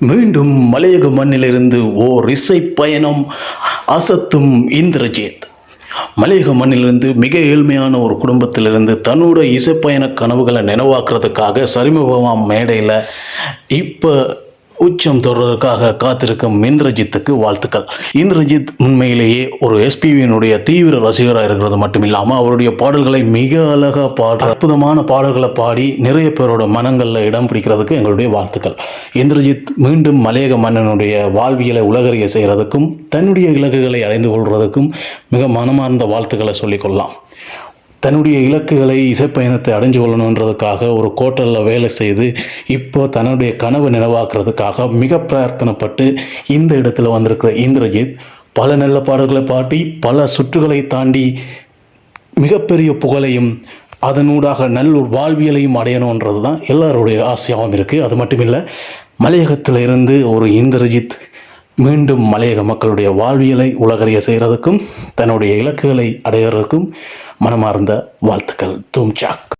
மீண்டும் மலையக மண்ணிலிருந்து ஓர் இசை பயணம் அசத்தும் இந்திரஜித். மலையக மண்ணிலிருந்து மிக ஏழ்மையான ஒரு குடும்பத்திலிருந்து தன்னோட இசைப்பயண கனவுகளை நினைவாக்குறதுக்காக சரிமுகமாம் மேடையில் இப்போ உச்சம் தொடர்றதுக்காக காத்திருக்கும் இந்திரஜித்துக்கு வாழ்த்துக்கள். இந்திரஜித் உண்மையிலேயே ஒரு எஸ்பிவியினுடைய தீவிர ரசிகராக இருக்கிறது மட்டும் இல்லாமல் அவருடைய பாடல்களை மிக அழகாக பாடுற அற்புதமான பாடல்களை பாடி நிறைய பேரோட மனங்களில் இடம் பிடிக்கிறதுக்கு எங்களுடைய வாழ்த்துக்கள். இந்திரஜித் மீண்டும் மலையக மன்னனுடைய வாழ்வியலை உலகறிய செய்கிறதுக்கும் தன்னுடைய இலக்குகளை அடைந்து கொள்வதற்கும் மிக மனமார்ந்த வாழ்த்துக்களை சொல்லிக்கொள்ளலாம். தன்னுடைய இலக்குகளை இசைப்பயணத்தை அடைஞ்சு கொள்ளணுன்றதுக்காக ஒரு கோட்டலில் வேலை செய்து இப்போ தன்னுடைய கனவு நினைவாக்குறதுக்காக மிக பிரார்த்தனைப்பட்டு இந்த இடத்துல வந்திருக்கிற இந்திரஜித் பல நல்ல பாடல்களை பாடி பல சுற்றுகளை தாண்டி மிகப்பெரிய புகழையும் அதனூடாக நல்ல ஒரு வாழ்வியலையும் அடையணுன்றது தான் எல்லாருடைய ஆசையாகவும் இருக்குது. அது மட்டும் இல்லை, மலையகத்தில் இருந்து ஒரு இந்திரஜித் மீண்டும் மலையக மக்களுடைய வாழ்வியலை உலகறிய செய்கிறதுக்கும் தன்னுடைய இலக்குகளை அடைகிறதுக்கும் மனமார்ந்த வாழ்த்துக்கள். தூம் சாக்.